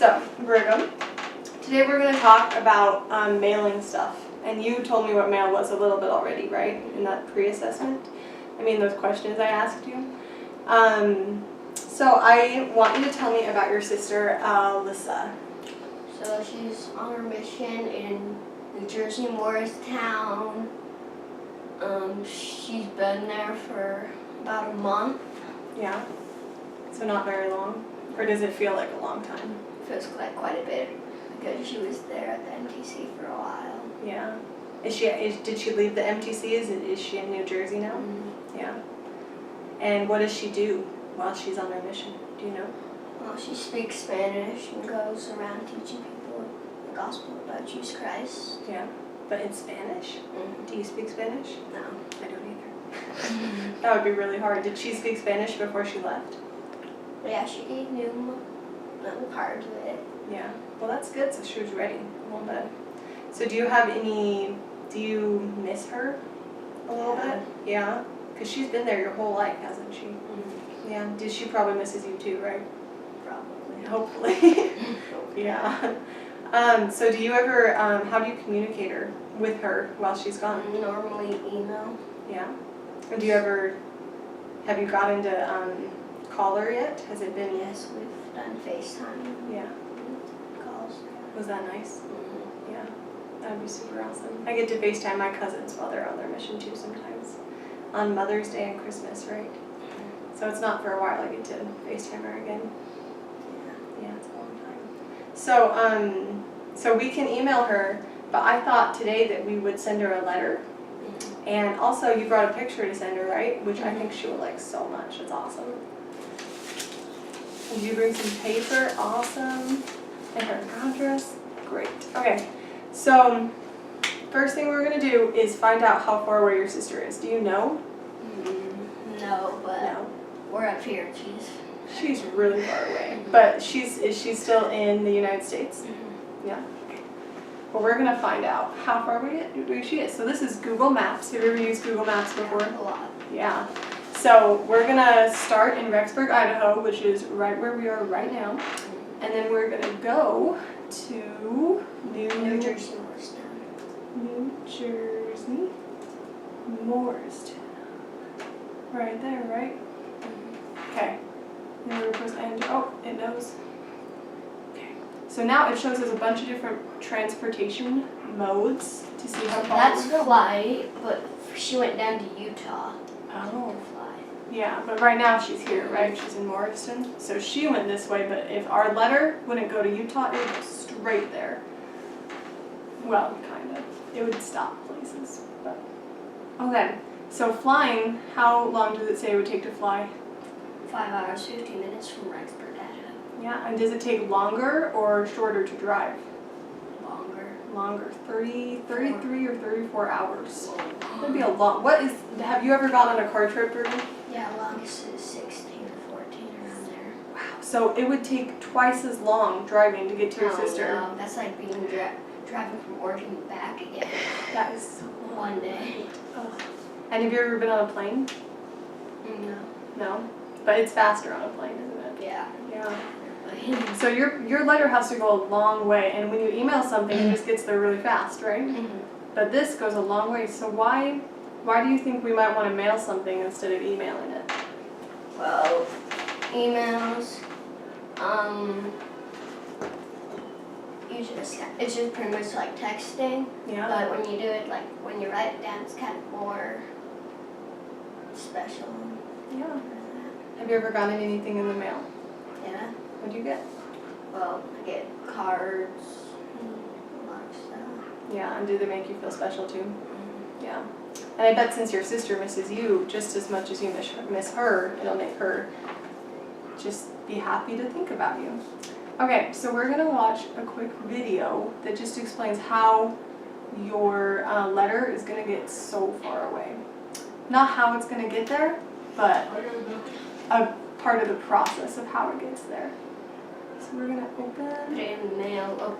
So, Brigham, today we're going to talk about mailing stuff. And you told me what mail was a little bit already, right? In that pre-assessment. I mean, those questions I asked you. So I want you to tell me about your sister, Alyssa. So she's on her mission in New Jersey, Morristown. She's been there for about a month. Yeah. So not very long? Or does it feel like a long time? Feels like quite a bit because she was there at the MTC for a while. Yeah. Did she leave the MTC? Is she in New Jersey now? Mm-hmm. Yeah. And what does she do while she's on her mission? Do you know? Well, she speaks Spanish and goes around teaching people the gospel about Jesus Christ. Yeah. But in Spanish? Mm-hmm. Do you speak Spanish? No. I don't either. That would be really hard. Did she speak Spanish before she left? Yeah, she knew little part of it. Yeah. Well, that's good. So she was ready a little bit. So do you miss her a little bit? Yeah. Because she's been there your whole life, hasn't she? Mm-hmm. Yeah. She probably misses you too, right? Probably. Hopefully. Yeah. So do you ever, how do you communicate with her while she's gone? Normally email. Yeah. And have you gotten to call her yet? Has it been? Yes, we've done FaceTime. Yeah. Calls. Was that nice? Mm-hmm. Yeah. That would be super awesome. I get to FaceTime my cousins while they're on their mission too sometimes. On Mother's Day and Christmas, right? So it's not for a while I get to FaceTime her again. Yeah, it's a long time. So we can email her, but I thought today that we would send her a letter. Mm-hmm. And also you brought a picture to send her, right? Which I think she will like so much. It's awesome. Did you bring some paper? Awesome. And her address? Great. Okay. So first thing we're going to do is find out how far away your sister is. Do you know? No, but No. we're up here. She's really far away. But is she still in the United States? Mm-hmm. Yeah. Well, we're going to find out how far away she is. So this is Google Maps. Have you ever used Google Maps before? A lot. Yeah. So we're going to start in Rexburg, Idaho, which is right where we are right now. And then we're going to go to New Jersey, Morristown. New Jersey, Morristown. Right there, right? Okay. And we're supposed to enter. Oh, it knows. Okay. So now it shows us a bunch of different transportation modes to see how far That's we go. flight, but she went down to Utah Oh. to fly. Yeah, but right now she's here, right? She's in Morristown. So she went this way, but if our letter wouldn't go to Utah, it would go straight there. Well, kind of. It would stop places, but. Okay, so flying, how long does it say it would take to fly? 5 hours, 15 minutes from Rexburg, Idaho. Yeah, and does it take longer or shorter to drive? Longer. Longer, 33 or 34 hours. That'd be Yeah, a long, have you ever gone on a car trip, Ruben? longest is 16 or 14 around there. Wow. So it would take twice as long driving to get to your Oh, sister. no, that's like being driving from Oregon back again. That is so long. One day. Ugh. And have you ever been on a plane? No. No? But it's faster on a plane, isn't it? Yeah. Yeah. So your letter has to go a long way, and when you email something, it just gets there really fast, right? Mm-hmm. But this goes a long way, so why do you think we might want to mail something instead of emailing it? Well, emails, it's just pretty much like texting. Yeah. But when you do it, like when you write it down, it's kind of more special. Yeah. Have you ever gotten anything in the mail? Yeah. What'd you get? Well, I get cards, a lot of stuff. Yeah, and do they make you feel special too? Yeah. And I bet since your sister misses you just as much as you miss her, it'll make her just be happy to think about you. Okay, so we're going to watch a quick video that just explains how your letter is going to get so far away. Not how it's going to get there, but a part of the process of how it gets there. So we're going to Put open. it in the mail,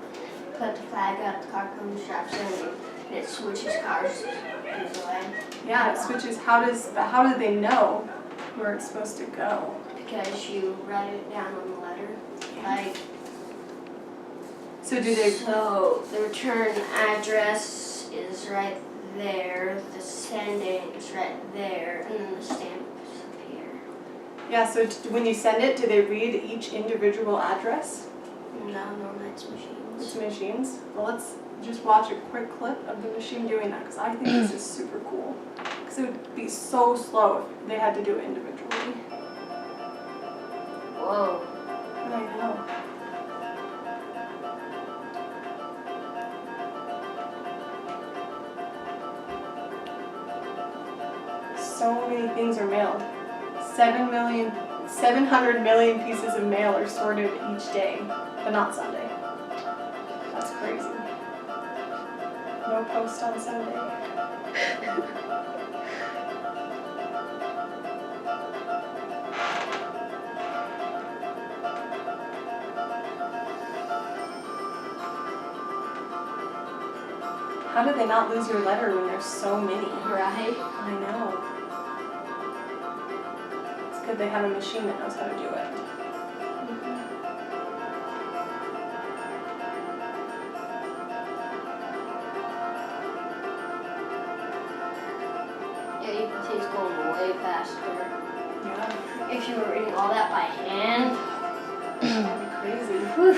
put the flag up, the car comes, straps in, and it switches cars away. Yeah, it switches. How do they know where it's supposed to go? Because you write it down on the letter. Like, So do they? So the return address is right there, the sending is right there, and then the stamp is up here. Yeah. So when you send it, do they read each individual address? No, that's machines. It's machines. Well, let's just watch a quick clip of the machine doing that because I think this is super cool. Because it would be so slow if they had to do it individually. Whoa. I know. So many things are mailed. 700 million pieces of mail are sorted each day, but not Sunday. That's crazy. No post on Sunday. How did they not lose your letter when there's so many? Right? I know. It's good they have a machine that knows how to do it. Yeah, you can see it's going way faster. Yeah, If you were reading all that by hand, that'd be crazy. whew.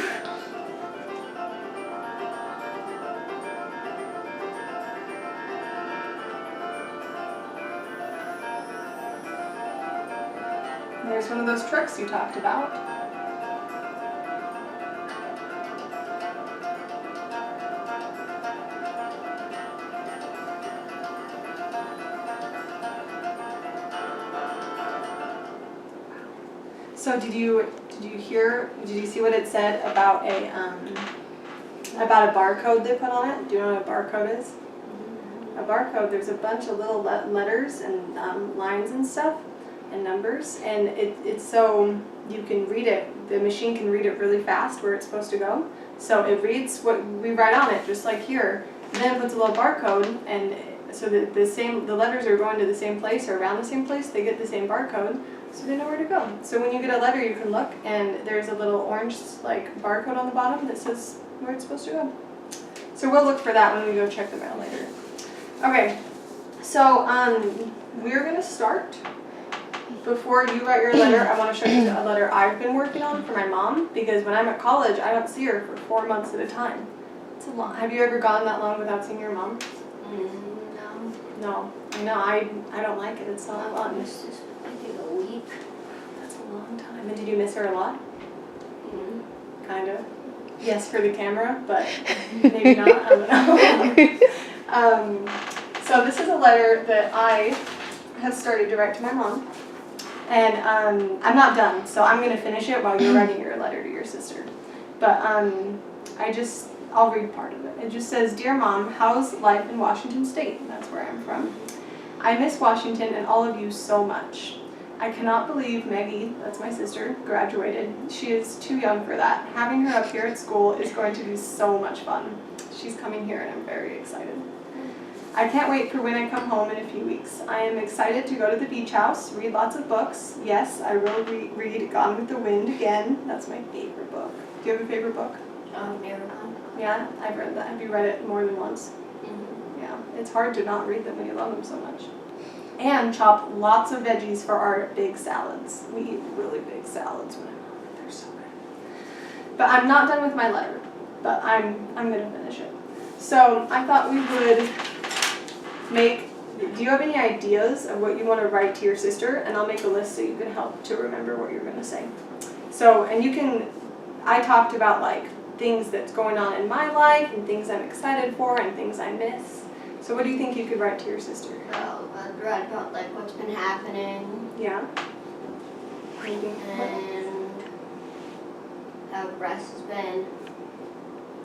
There's one of those trucks you talked about. So did you see what it said about a barcode they put on it? Do you know what a barcode is? A barcode, there's a bunch of little letters and lines and stuff and numbers, and it's so you can read it, the machine can read it really fast where it's supposed to go. So it reads what we write on it, just like here, and then it puts a little barcode, and so the letters are going to the same place or around the same place, they get the same barcode, so they know where to go. So when you get a letter, you can look, and there's a little orange like barcode on the bottom that says where it's supposed to go. So we'll look for that when we go check the mail later. Okay, so we're gonna start. Before you write your letter, I want to show you a letter I've been working on for my mom, because when I'm at college, I don't see her for 4 months at a time. It's a lot. Have you ever gone that long without seeing your mom? No. No. No, I don't like it. It's not fun. This is, I think, a week. That's a long time. And did you miss her a lot? Mm-hmm. Kind of. Yes, for the camera, but maybe not. I don't know. So this is a letter that I have started to write to my mom. And I'm not done, so I'm going to finish it while you're writing your letter to your sister. But I'll read part of it. It just says, "Dear Mom, how's life in Washington State?" That's where I'm from. "I miss Washington and all of you so much. I cannot believe Maggie," that's my sister, "graduated. She is too young for that. Having her up here at school is going to be so much fun. She's coming here and I'm very excited. I can't wait for when I come home in a few weeks. I am excited to go to the beach house, read lots of books. Yes, I will read Gone with the Wind again. That's my favorite book. Do you have a favorite book?" Never mind. Yeah, I've read that. Have you read it more than once? Mm-hmm. Yeah, it's hard to not read them when you love them so much. And chop lots of veggies for our big salads. We eat really big salads when I'm home. They're so good. But I'm not done with my letter, but I'm gonna finish it. So I thought we would do you have any ideas of what you want to write to your sister? And I'll make a list so you can help to remember what you're going to say. So, and I talked about like things that's going on in my life and things I'm excited for and things I miss. So what do you think you could write to your sister? Well, I'd write about like what's been happening Yeah? and how Bryce has been.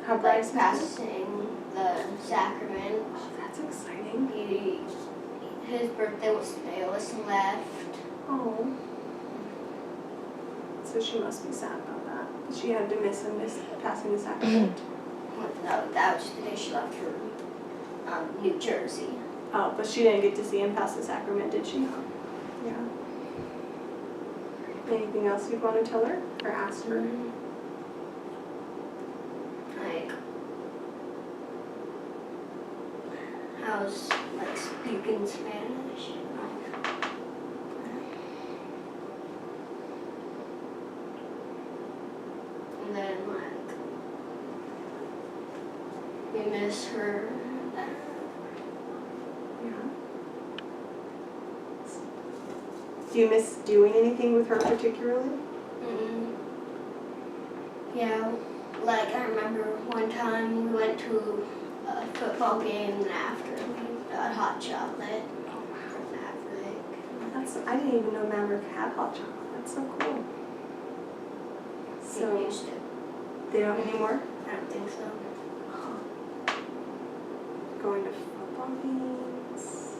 How Bryce Like passing the sacrament. Oh, that's exciting. His birthday was today. Alyssa left. Oh. So she must be sad about that. She had to miss passing the sacrament. No, that was the day she left for New Jersey. Oh, but she didn't get to see him pass the sacrament, did she? Yeah. Anything else you'd want to tell her or ask her? I I was like speaking Spanish. And then like we miss her. Yeah. Do you miss doing anything with her particularly? Mm. Yeah, like I remember one time we went to a football game and after we got hot chocolate from Maverick. I didn't even know Maverick had hot chocolate. That's so cool. They So used it. they don't anymore? I don't think so. Going to football games.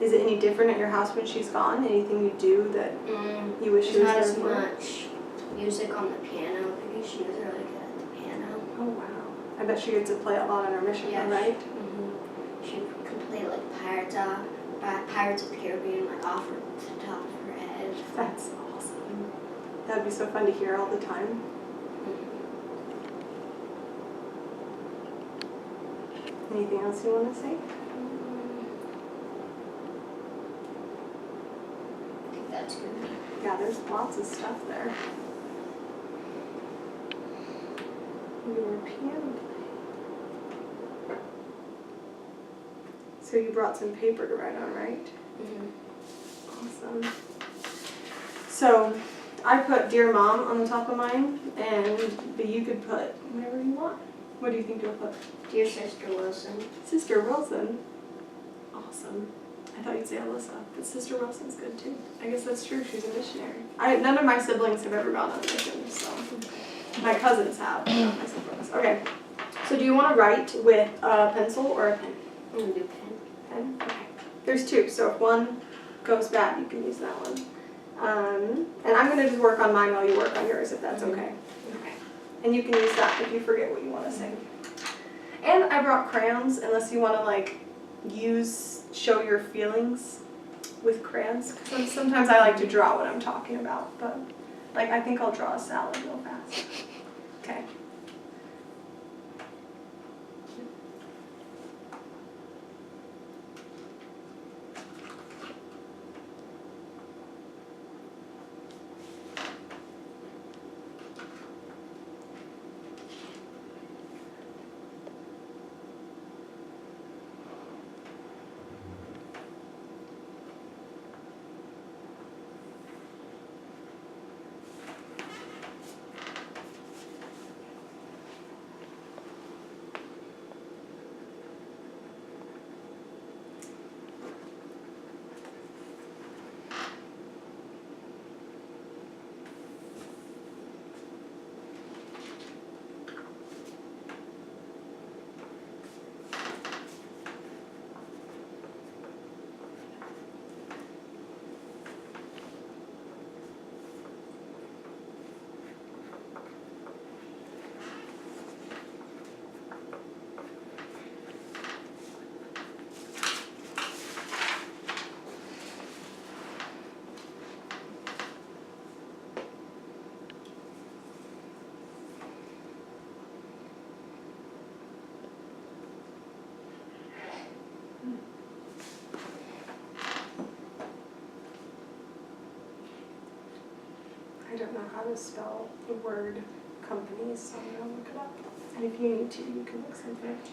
Is it any different at your house when she's gone? Anything you do that you wish she There's was not there as for? much music on the piano because she was really good at the piano. Oh wow. I bet she gets to play a lot on her mission, Yeah. right? She could play like Pirates of the Caribbean like off the top of her head. That's awesome. That'd be so fun to hear all the time. Anything else you want to say? I think that's good. Yeah, there's lots of stuff there. Your piano playing. So you brought some paper to write on, right? Awesome. So I put Dear Mom on the top of mine, but you could put whatever you want. What do you think you'll put? Dear Sister Wilson. Sister Wilson. Awesome. I thought you'd say Alyssa, but Sister Wilson's good too. I guess that's true. She's a missionary. None of my siblings have ever gone on a mission, so my cousins have, but not my siblings. Okay. So do you want to write with a pencil or a pen? I'm gonna do pen. Pen. Okay. There's two, so if one goes bad, you can use that one. And I'm gonna just work on mine while you work on yours, if that's okay. Okay. And you can use that if you forget what you want to say. And I brought crayons, unless you want to like show your feelings with crayons. Because sometimes I like to draw what I'm talking about, but like I think I'll draw a salad real fast. Okay. I don't know how to spell the word companies, so I'm going to look it up. And if you need to, you can look something up too.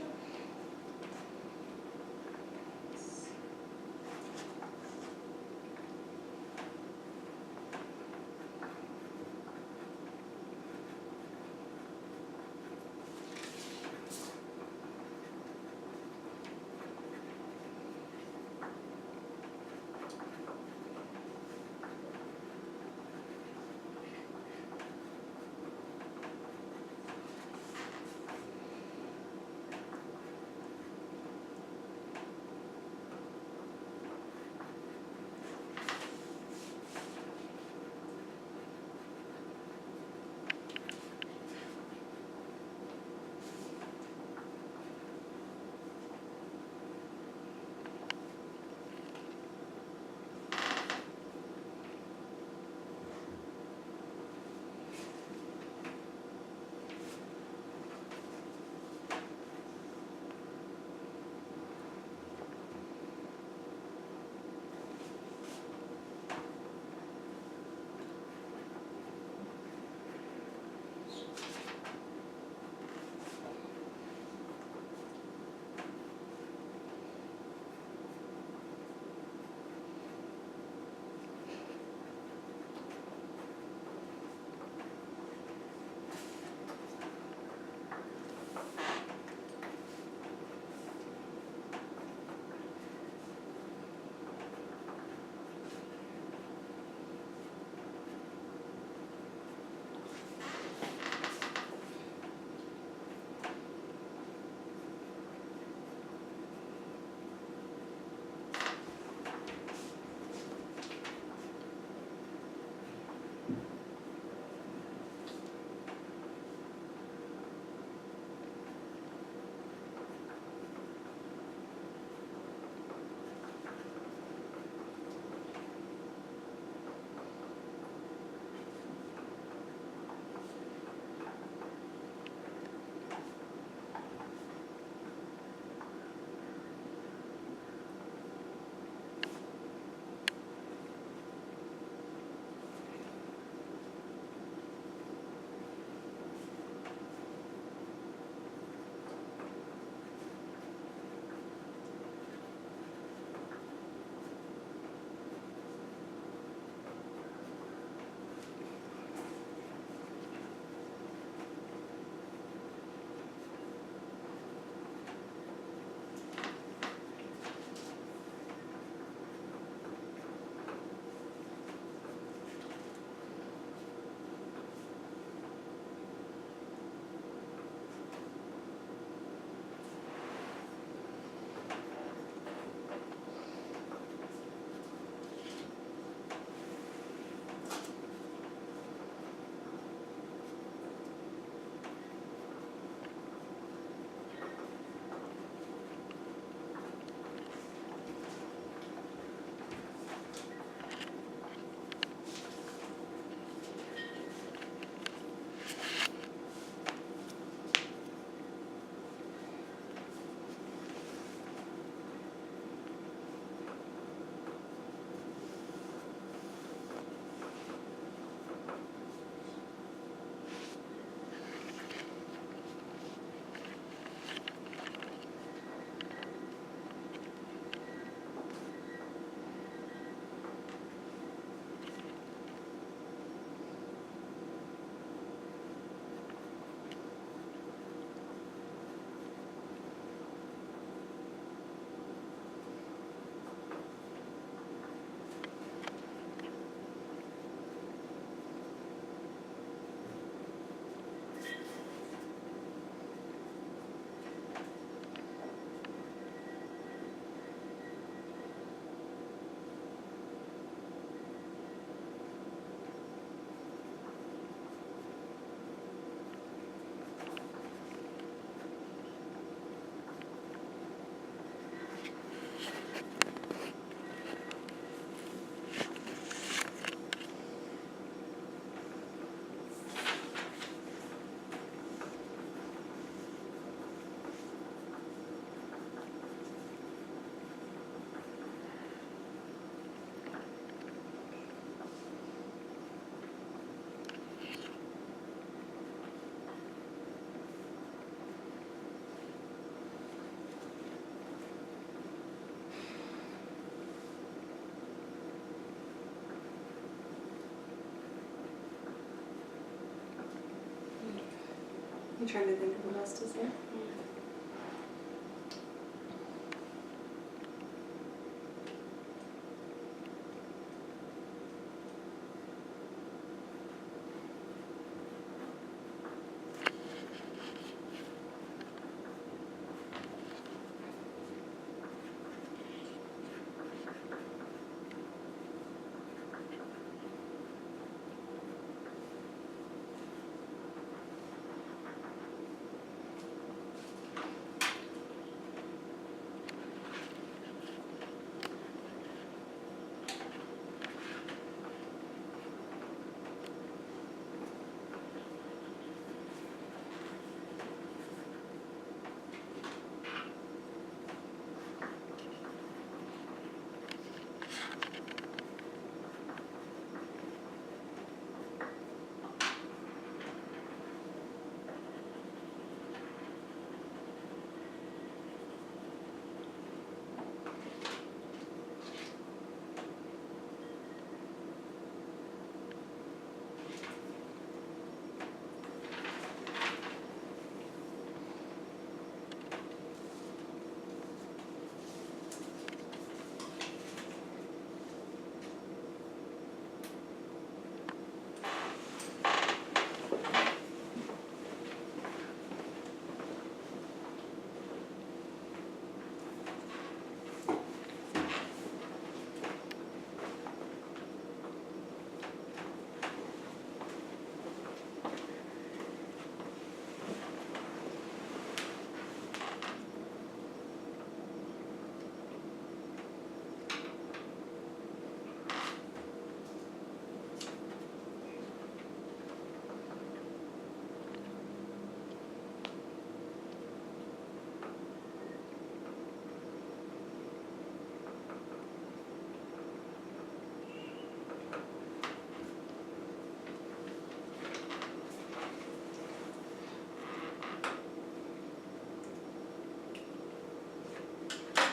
You trying to think of what else to say?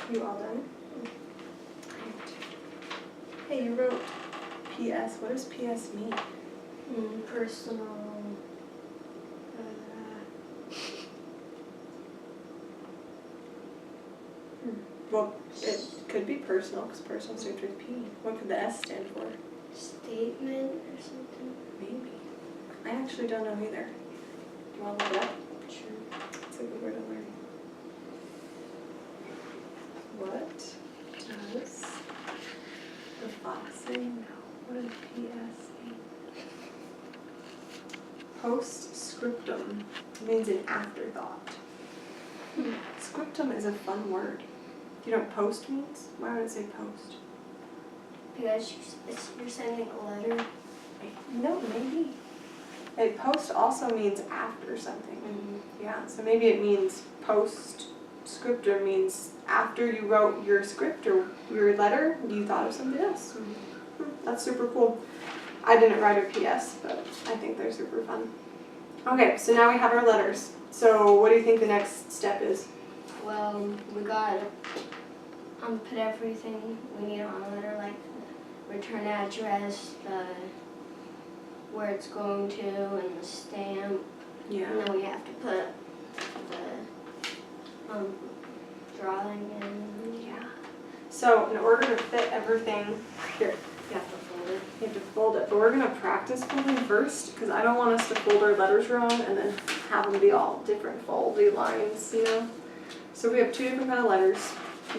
You all done? Hey, you wrote PS. What does PS mean? Personal. Well, it could be personal because personal starts with P. What could the S stand for? Statement or something. Maybe. I actually don't know either. Do you want to look it up? Sure. It's a good word to learn. What does the fox say? No. What does PS mean? Postscriptum means an afterthought. Scriptum is a fun word. You know what post means? Why would it say post? Because you're sending a letter. No, maybe. Like post also means after something. Yeah, so maybe it means postscriptum means after you wrote your script or your letter, you thought of something else. That's super cool. I didn't write a PS, but I think they're super fun. Okay, so now we have our letters. So what do you think the next step is? Well, we got put everything we need on a letter, like return address, where it's going to, and the stamp. Yeah. And then we have to put the drawing in. Yeah. So in order to fit everything, here, You have to fold it. you have to fold it. But we're gonna practice folding first because I don't want us to fold our letters wrong and then have them be all different foldy lines, you know? So we have two different kind of letters.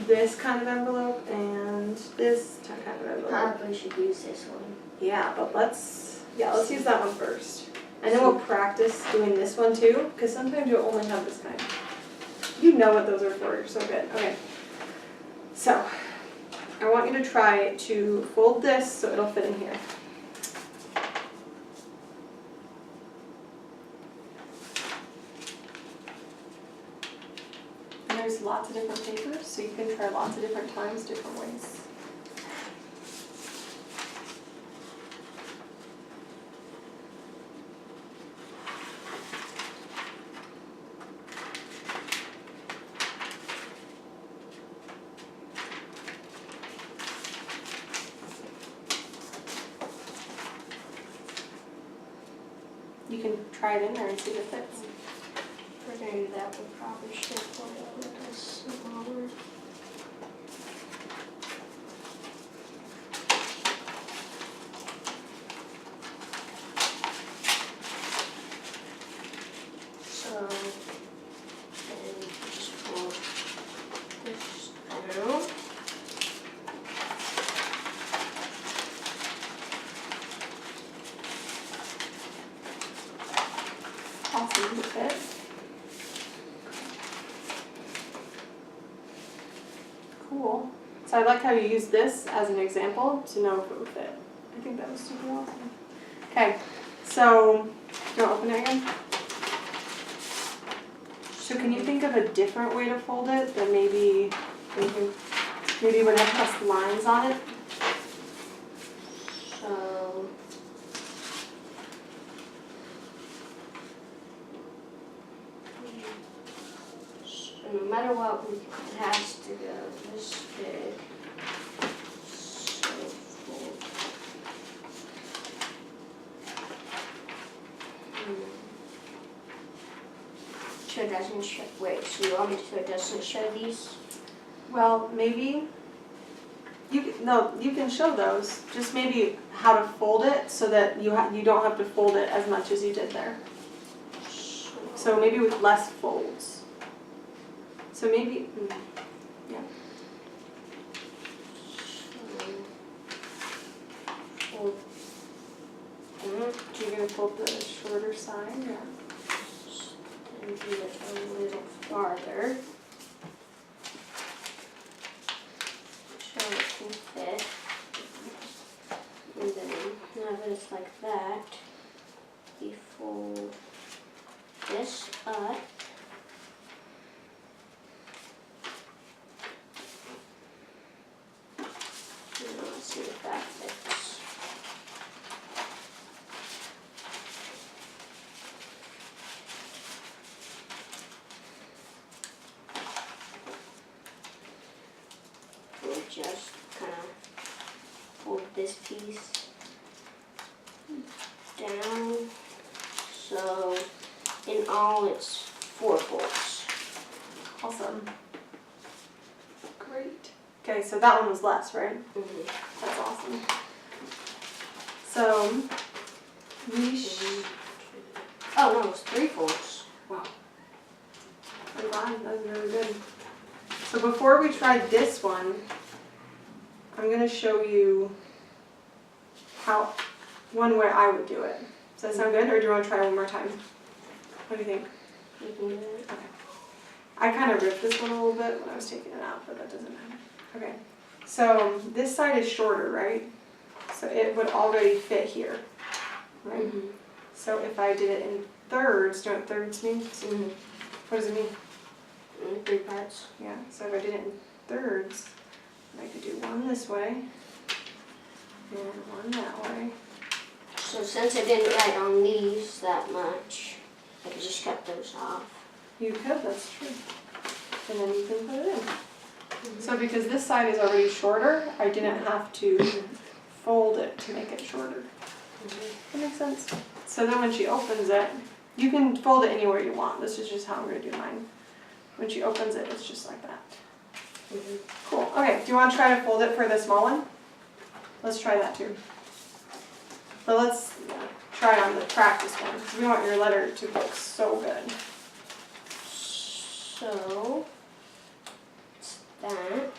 This kind of envelope and this kind of envelope. Probably should use this one. Yeah, but let's use that one first. And then we'll practice doing this one too, because sometimes you'll only have this kind. You know what those are for, you're so good. Okay. So, I want you to try to fold this so it'll fit in here. And there's lots of different papers, so you can try lots of different times, different ways. You can try it in there and see if it fits. we're gonna do that, we probably should fold it a little smaller. So, and just fold this down. Awesome, does it fit? Cool. So I like how you use this as an example to know if it would fit. I think that was super awesome. Okay, so do you want to open it again? So can you think of a different way to fold it that maybe would have less lines on it? So, no matter what, it has to go this big. So fold. So it doesn't show. Wait, so you want me to so it doesn't show these? Well, maybe you can show those. Just maybe how to fold it so that you don't have to fold it as much as you did there. So maybe with less folds. So maybe yeah. Fold. So you're gonna fold the shorter side, yeah. And do it a little farther. So it can fit. And then now that it's like that, we fold this up. And let's see if that fits. We'll just kind of fold this piece down. So in all it's 4 folds. Awesome. Great. Okay, so that one was less, right? Mm-hmm. That's awesome. So Oh no, it's 3 folds. wow. Pretty fine. That was really good. So before we try this one, I'm gonna show you one way I would do it. Does that sound good, or do you want to try one more time? What do you think? You can do it. Okay. I kind of ripped this one a little bit when I was taking it out, but that doesn't matter. Okay. So this side is shorter, right? So it would already fit here, right? Mm-hmm. So if I did it in thirds, do you know what thirds mean? Mm-hmm. What does it mean? 3 parts. Yeah, so if I did it in thirds, I could do one this way, and one that way. So since I didn't write on these that much, I could just cut those off. You could, that's true. And then you can put it in. So because this side is already shorter, I didn't have to fold it to make it shorter. That makes sense. So then when she opens it, you can fold it anywhere you want. This is just how I'm going to do mine. When she opens it, it's just like that. Cool. Okay, do you want to try to fold it for the small one? Let's try that too. But let's try on the practice one, because we want your letter to look so good. So, it's that.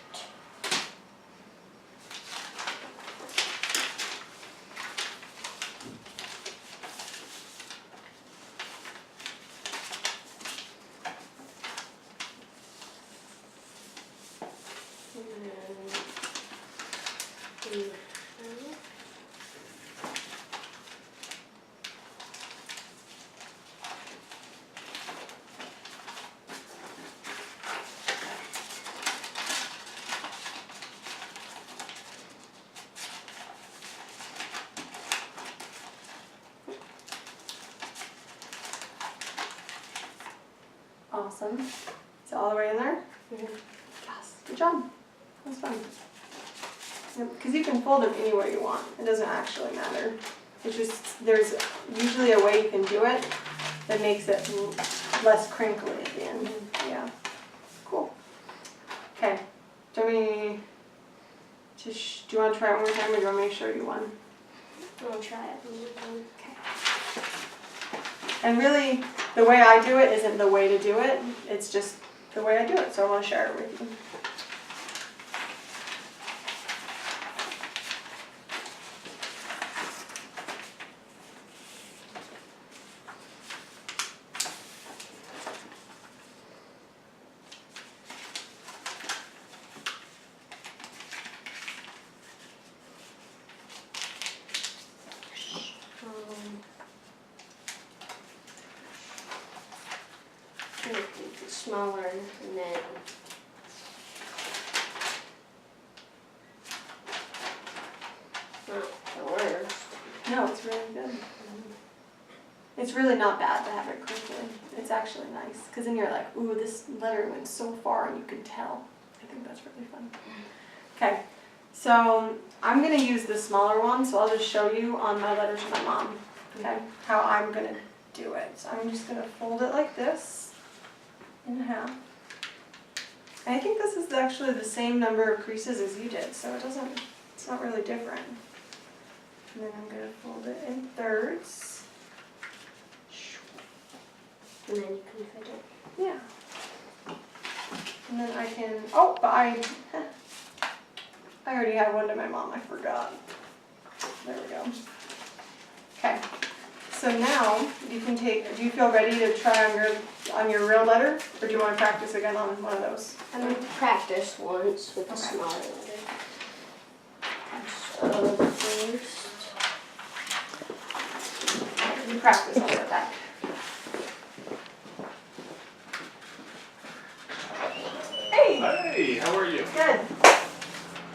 Awesome. Is it all the way in there? Mhm. Yes. Good job. That was fun. Because you can fold them anywhere you want. It doesn't actually matter. It's just, there's usually a way you can do it that makes it less crinkly at the end. Yeah. Cool. Okay. Do you want to try it one more time, or do you want me to show you one? I'll try it one more time. And really, the way I do it isn't the way to do it. It's just the way I do it. So I want to share it with you. Make it smaller and then not the worst. No, it's really good. It's really not bad to have it crinkly. It's actually nice, because then you're like, ooh, this letter went so far, and you can tell. I think that's really fun. Okay, so I'm going to use the smaller one, so I'll just show you on my letter to my mom, okay, how I'm going to do it. So I'm just going to fold it like this in half. And I think this is actually the same number of creases as you did, so it's not really different. And then I'm going to fold it in thirds. And then you can fit it. Yeah. And then I can, oh, but I already had one to my mom, I forgot. There we go. Okay, so now you can take, do you feel ready to try on your real letter? Or do you want to practice again on one of those? I'm going to practice once with the Okay. smaller letter. So first, You practice, I'll get back. Hey, Hey, how are you? good. You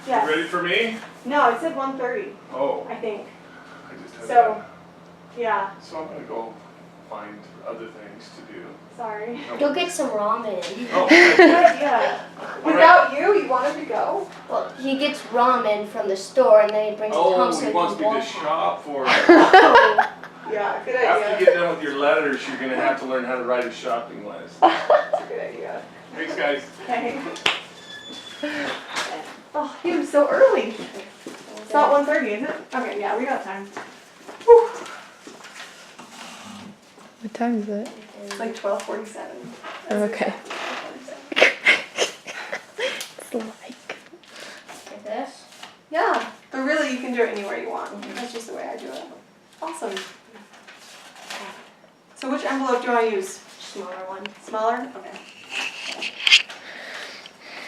Yes. ready for me? No, it said 1:30, Oh, I think. I just had So, yeah, that. So I'm gonna go find other things to do. sorry. No. go get some ramen. Oh, Good idea. Without you wanted to go? Well, he gets ramen from the store and then he brings it home so he he wants can me to walk shop for. Yeah, good After idea. you get done with your letters, you're gonna have to learn how to write a shopping list. That's a good idea. Thanks, guys. Okay. Oh, he was so early. It's not 1:30, is it? Okay, yeah, we got time. Whew. What time is it? It's like 12:47. Okay. It's like. like this. Yeah, but really you can do it anywhere you want. That's just the way I do it. Awesome. So which envelope do you want to use? Smaller one. Smaller? Okay.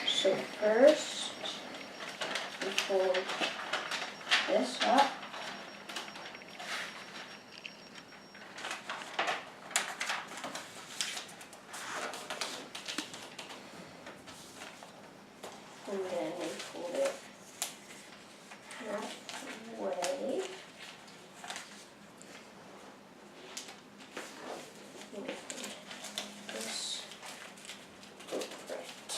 So first, we fold this up. And then we fold it halfway. And we fold this over it.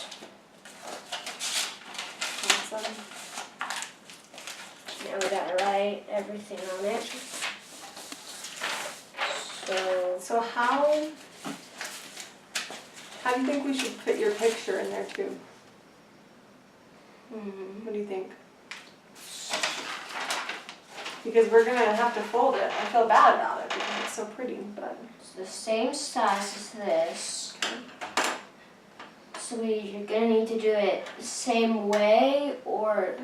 Awesome. Now we gotta write everything on it. So, So how do you think we should put your picture in there too? What do you think? Because we're gonna have to fold it. I feel bad about it because it's so pretty, but it's the same size as this. So you're gonna need to do it the same way, or